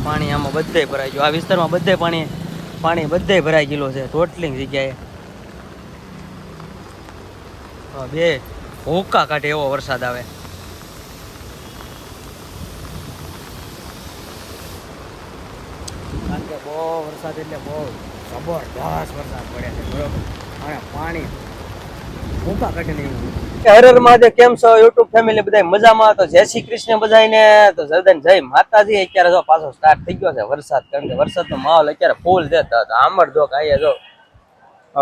પાણી આમાં બધે ભરાઈ ગયું, આ વિસ્તારમાં બધે પાણી બધે ભરાઈ ગયેલું છે ટોટલી જગ્યાએ. બે ભૂકા કાઢે એવો વરસાદ આવે. કારણ કે બહુ વરસાદ એટલે બહુ જબરદસ્ત વરસાદ પડે છે બરોબર, અને પાણી ભૂકા કાઢે નહીં. હર મહાદેવ, કેમ છો યુટ્યુબ ફેમિલી? બધા મજામાં? તો જય શ્રી કૃષ્ણ બધાને. તો જય માતાજી. અત્યારે જો પાછો સ્ટાર્ટ થઈ ગયો છે વરસાદ, કારણ કે વરસાદનો માહોલ અત્યારે ફૂલ છે. આમર જો કાંઈ જો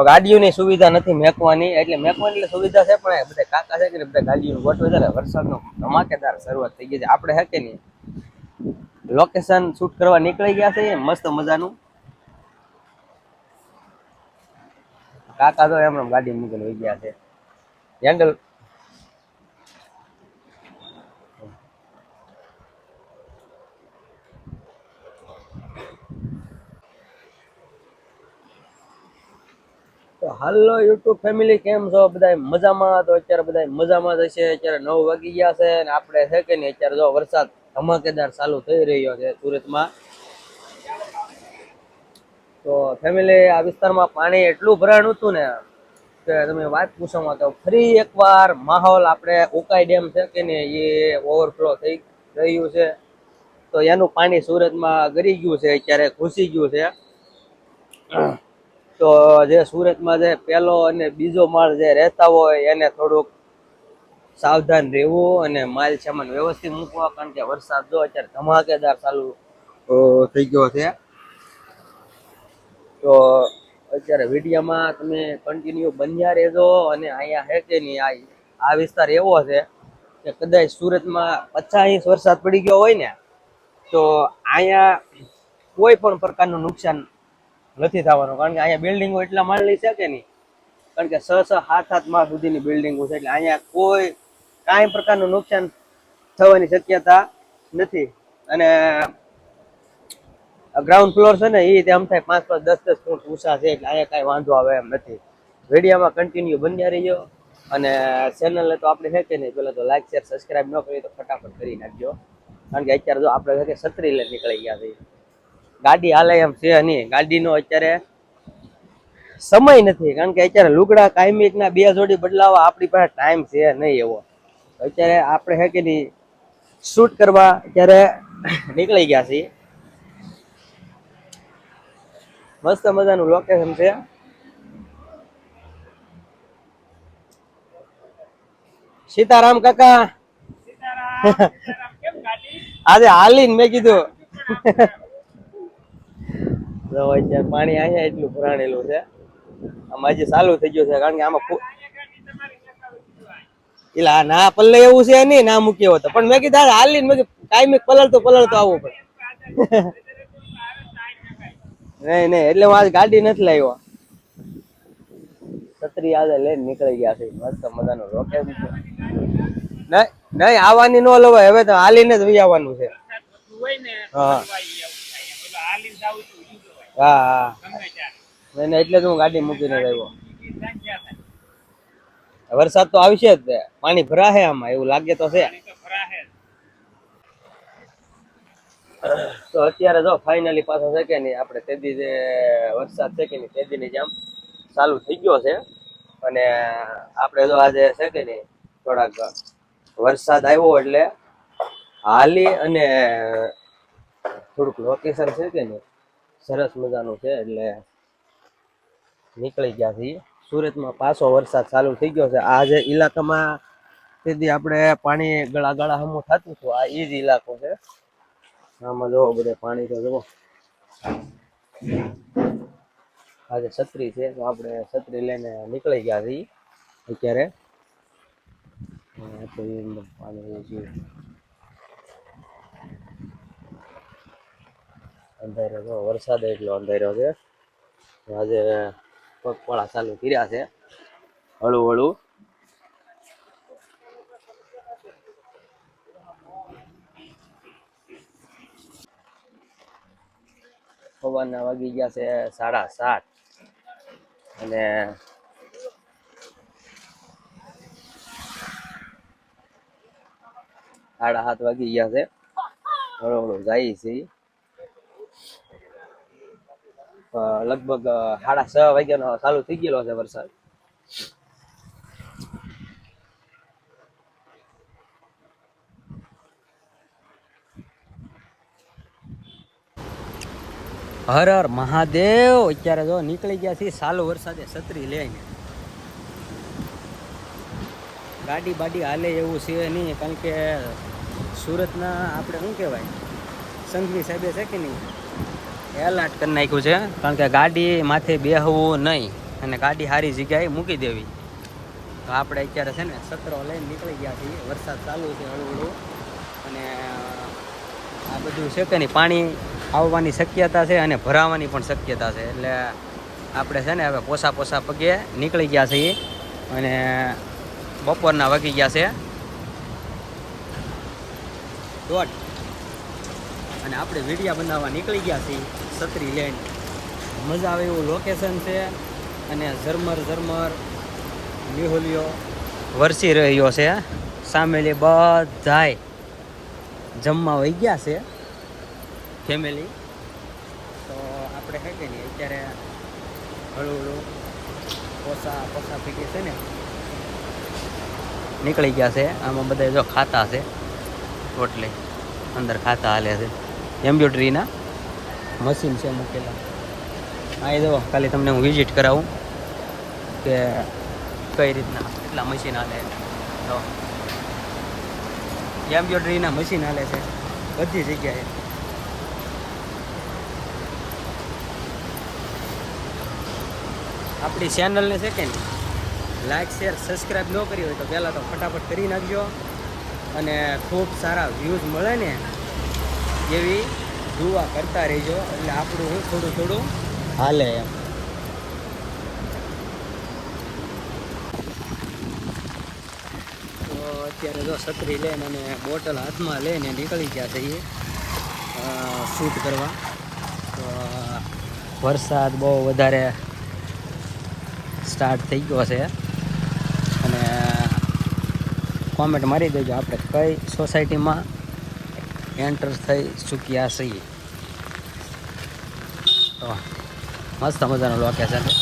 ગાડીઓની સુવિધા નથી મેકવાની, એટલે મેકવાની એટલે સુવિધા છે પણ બધા કાકા છે કે બધા ગાડીઓ ગોઠવે છે. વરસાદનો ધમાકેદાર શરૂઆત થઈ ગઈ છે. આપણે હે કે નહીં લોકેશન શૂટ કરવા નીકળી ગયા છે મસ્ત મજાનું. કાકા તો એમ ગાડી મૂકીને વહી ગયા છે. હેન્ડલ તો હાલો યુટ્યુબ ફેમિલી, કેમ છો બધા મજામાં? તો અત્યારે બધા મજામાં જ હશે. અત્યારે 9 વાગી ગયા છે અને આપણે છે કે નહીં અત્યારે જો વરસાદ ધમાકેદાર ચાલુ થઈ રહ્યો છે સુરતમાં. તો ફેમિલી, આ વિસ્તારમાં પાણી એટલું ભરાણું હતું ને કે તમે વાત પૂછવામાં. તો ફરી એકવાર માહોલ આપણે ઉકાઈ ડેમ છે કે ને એ ઓવરફ્લો થઈ રહ્યું છે. તો એનું પાણી સુરતમાં ગરી ગયું છે, અત્યારે ઘૂસી ગયું છે. તો જે સુરતમાં જે પહેલો અને બીજો માળ જે રહેતા હોય એને થોડુંક સાવધાન રહેવું અને માલ સામાન વ્યવસ્થિત મૂકવા, કારણ કે વરસાદ જો અત્યારે ધમાકેદાર ચાલુ થઈ ગયો છે. તો અત્યારે વિડીયોમાં તમે કન્ટિન્યુ બન્યા રહેજો. અને અહીંયા હે કે નહીં આ વિસ્તાર એવો છે કે કદાચ સુરતમાં 50 ઇંચ વરસાદ પડી ગયો હોય ને તો અહીંયા કોઈ પણ પ્રકારનું નુકસાન નથી થવાનું, કારણ કે અહીંયા બિલ્ડિંગો એટલા માળની છે કે નહીં, કારણ કે 6-7 માળ સુધીની બિલ્ડિંગો છે, એટલે અહીંયા કોઈ કાંઈ પ્રકારનું નુકસાન થવાની શક્યતા નથી. અને ગ્રાઉન્ડ ફ્લોર છે ને એ આમ થાય 5-10 ફૂટ ઊંચા છે, એટલે અહીંયા કાંઈ વાંધો આવે એમ નથી. વિડીયોમાં કન્ટિન્યુ બન્યા રહીજો. અને ચેનલને તો આપણે છે કે નહીં પેલા તો લાઈક શેર સબસ્ક્રાઈબ ન કરી તો ફટાફટ કરી નાખજો, કારણ કે અત્યારે જો આપણે છે કે છત્રી લઈને નીકળી ગયા છે. ગાડી હાલે એમ છે નહીં, ગાડીનો અત્યારે સમય નથી, કારણ કે અત્યારે લુગડા કાયમિકના 2 જોડી બદલાવા આપણી પાસે ટાઈમ છે નહીં એવો. અત્યારે આપણે હે કે નહીં શૂટ કરવા અત્યારે નીકળી ગયા છીએ. મસ્ત મજાનું લોકેશન છે. સીતારામ કાકા. આજે હાલીને મેં કીધું પાણી અહીંયા એટલું ભરાણેલું છે. આમાં હજી ચાલુ થઈ ગયું છે, કારણ કે આમાં એલા ના પલ્લે એવું છે નહીં, ના મૂક્યો હતો પણ મેં કીધું હાલીને મેં કાયમિક પલળતો આવવું પડે. નહીં એટલે હું આજ ગાડી નથી લાવ્યો, છત્રી આજે લઈને નીકળી ગયા છે. મસ્ત મજાનું લોકેશન છે. નહીં આવવાની ન લવાય, હવે તો હાલીને જ વહી આવવાનું છે. હા હા નહીં એટલે જ હું ગાડી મૂકીને આવ્યો. વરસાદ તો આવશે જ, પાણી ભરાશે આમાં એવું લાગે તો છે. તો અત્યારે જો ફાઇનલી પાછો છે કે નહીં આપણે તેદી જે વરસાદ છે કે નહીં તેદીની જેમ ચાલુ થઈ ગયો છે. અને આપણે જો આજે છે કે નહીં થોડાક વરસાદ આવ્યો એટલે હાલી અને થોડુંક લોકેશન છે કે નહીં સરસ મજાનું છે, એટલે નીકળી ગયા છીએ. સુરતમાં પાછો વરસાદ ચાલુ થઈ ગયો છે. આ જે ઇલાકામાં તેથી આપણે પાણી ગળા હમું થતું હતું, આ એ જ ઇલાકો છે. આમાં જોવો બધે પાણી તો જોવો. આજે છત્રી છે તો આપણે છત્રી લઈને નીકળી ગયા છીએ અત્યારે. પાણી અંધારો જો વરસાદ એટલો અંધારો છે. આજે પગપાળા ચાલુ કર્યા છે હળું. સવારના વાગી ગયા છે 7:30 અને સાડા 7 વાગી ગયા છે. હળું જાય છે. લગભગ 6:30 વાગ્યાનો ચાલુ થઈ ગયેલો છે વરસાદ. હર હર મહાદેવ. અત્યારે જો નીકળી ગયા છીએ ચાલુ વરસાદે છત્રી લઈને. ગાડી બાડી હાલે એવું છે નહીં, કારણ કે સુરતના આપણે શું કહેવાય સંઘવી સાહેબે છે કે નહીં એલર્ટ કરી નાખ્યું છે, કારણ કે ગાડી માથે બેહવું નહીં અને ગાડી સારી જગ્યાએ મૂકી દેવી. તો આપણે અત્યારે છે ને સત્રો લઈને નીકળી ગયા છીએ. વરસાદ ચાલુ છે હળવું, અને આ બધું છે કે નહીં પાણી આવવાની શક્યતા છે અને ભરાવાની પણ શક્યતા છે. એટલે આપણે છે ને હવે પોસા પગે નીકળી ગયા છીએ અને બપોરના વાગી ગયા છે 1:30 અને આપણે વિડીયા બનાવવા નીકળી ગયા છીએ છત્રી લઈને. મજા આવે એવું લોકેશન છે અને ઝરમર વિહોલિયો વરસી રહ્યો છે. સામેલી બધાય જમવા વહી ગયા છે ફેમિલી. તો આપણે છે કે નહીં અત્યારે હળવું પોસા પૈકી છે ને નીકળી ગયા છે. આમાં બધા જો ખાતા છે, રોટલી અંદર ખાતા હાલે છે. એમ્બ્રોઇડરીના મશીન છે મૂકેલા. આ જો ખાલી તમને હું વિઝિટ કરાવું કે કઈ રીતના એટલા મશીન હાલે. તો એમ્બ્રોઇડરીના મશીન હાલે છે બધી જગ્યાએ. આપણી ચેનલને છે કે નહીં લાઈક શેર સબસ્ક્રાઈબ ન કરી હોય તો પહેલાં તો ફટાફટ કરી નાખજો, અને ખૂબ સારા વ્યૂઝ મળે ને એવી દુઆ કરતા રહેજો, એટલે આપણું હું થોડું હાલે એમ. તો અત્યારે જો છત્રી લઈને અને બોટલ હાથમાં લઈને નીકળી ગયા છીએ શૂટ કરવા. તો વરસાદ બહુ વધારે સ્ટાર્ટ થઈ ગયો છે, અને કોમેન્ટ મારી દેજો આપણે કઈ સોસાયટીમાં એન્ટર થઈ ચૂક્યા છીએ. તો મસ્ત મજાનો લોકેશન છે.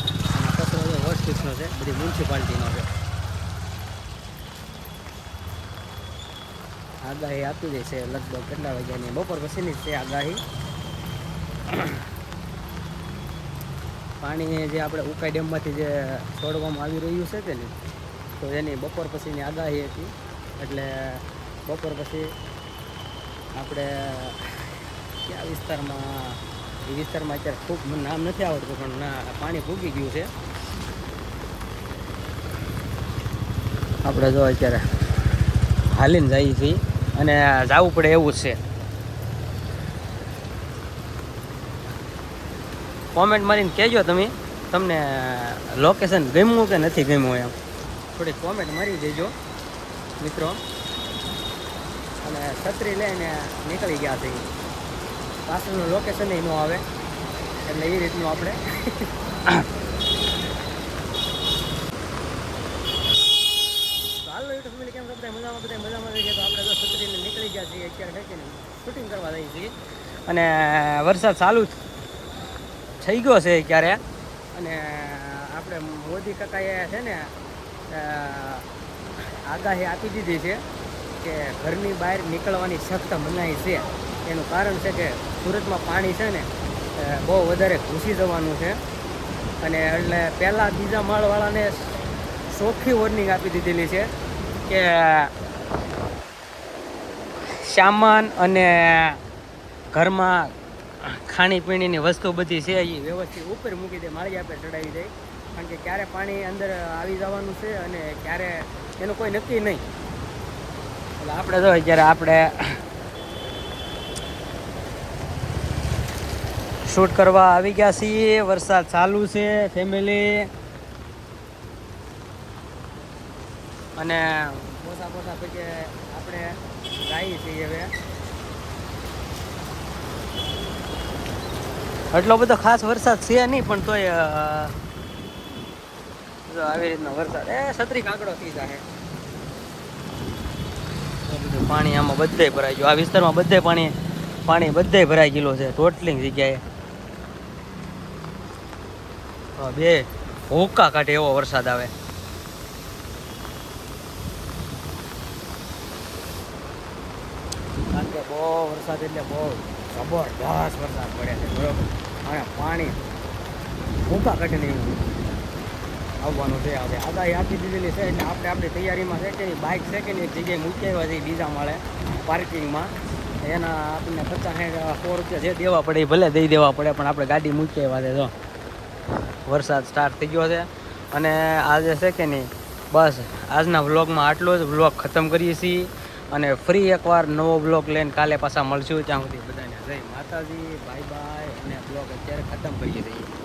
કચરો જો વોસ્ટિક્સનો છે, બધી મ્યુનિસિપાલિટીનો છે. આગાહી આપી દે છે લગભગ કેટલા વાગ્યાની, બપોર પછીની છે આગાહી. પાણી જે આપણે ઉકાઈ ડેમમાંથી જે છોડવામાં આવી રહ્યું છે કે નહીં, તો એની બપોર પછીની આગાહી હતી. એટલે બપોર પછી આપણે કયા વિસ્તારમાં, એ વિસ્તારમાં અત્યારે ખૂબ નામ નથી આવડતું, પણ પાણી ભૂગી ગયું છે. આપણે જો અત્યારે હાલીને જઈએ છીએ અને જવું પડે એવું જ છે. કોમેન્ટ મારીને કહેજો તમને લોકેશન ગમ્યું કે નથી ગમ્યું એમ થોડીક કોમેન્ટ મારી દેજો મિત્રો. અને છત્રી લઈને નીકળી ગયા છે. પાછળનું લોકેશન ન આવે એટલે એ રીતનું આપણે હાલો યુટ્યુબ ફેમિલી કેમ બધા મજામાં રહી ગયા. તો આપણે તો છત્રીને નીકળી ગયા છીએ અત્યારે છે ને શૂટિંગ કરવા જઈએ છીએ, અને વરસાદ ચાલુ થઈ ગયો છે ક્યારે. અને આપણે મોદી કાકાએ છે ને આગાહી આપી દીધી છે કે ઘરની બહાર નીકળવાની સખ્ત મનાઈ છે. એનું કારણ છે કે સુરતમાં પાણી છે ને બહુ વધારે ઘૂસી જવાનું છે, અને એટલે પહેલાં બીજા માળવાળાને ચોખ્ખી વોર્નિંગ આપી દીધેલી છે કે સામાન અને ઘરમાં ખાણીપીણીની વસ્તુ બધી છે એ વ્યવસ્થિત ઉપર મૂકી દે, માળિયા પર ચડાવી દે, કારણ કે ક્યારે પાણી અંદર આવી જવાનું છે અને ક્યારે એનું કોઈ નક્કી નહીં. એટલે આપણે તો જ્યારે આપણે શૂટ કરવા આવી ગયા છીએ. વરસાદ ચાલુ છે ફેમિલી, અને પોસા પછી આપણે જઈએ છીએ. હવે એટલો બધો ખાસ વરસાદ છે નહીં, પણ તોય આવી રીતનો વરસાદ છત્રી કાગડો થઈ જાય. પાણી આમાં બધે ભરાઈ ગયું. આ વિસ્તારમાં બધે પાણી પાણી બધે ભરાઈ ગયેલું છે ટોટલી જગ્યાએ. બે ભૂકા કાઢે એવો વરસાદ આવે. કારણ કે બહુ વરસાદ એટલે બહુ જબરદસ્ત વરસાદ પડે છે બરોબર. અને પાણી ભૂકા કાઢીને આવવાનું છે. હવે આગાહી આપી દીધેલી છે એટલે આપણે આપણી તૈયારીમાં છે કે બાઇક છે કે એક જગ્યાએ મૂકી આવ્યા છે બીજા માળે પાર્કિંગમાં. એના આપણને 50-100 રૂપિયા જે દેવા પડે એ ભલે દઈ દેવા પડે, પણ આપણે ગાડી મૂકી આવ્યા છે. જો વરસાદ સ્ટાર્ટ થઈ ગયો છે અને આજે છે કે નહીં, બસ આજના વ્લોગમાં આટલો જ. વ્લોગ ખતમ કરીએ છીએ અને ફરી એકવાર નવો વ્લોગ લઈને કાલે પાછા મળશું. ત્યાં સુધી બધાને જય માતાજી, બાય બાય, અને વ્લોગ અત્યારે ખતમ કરીએ છીએ.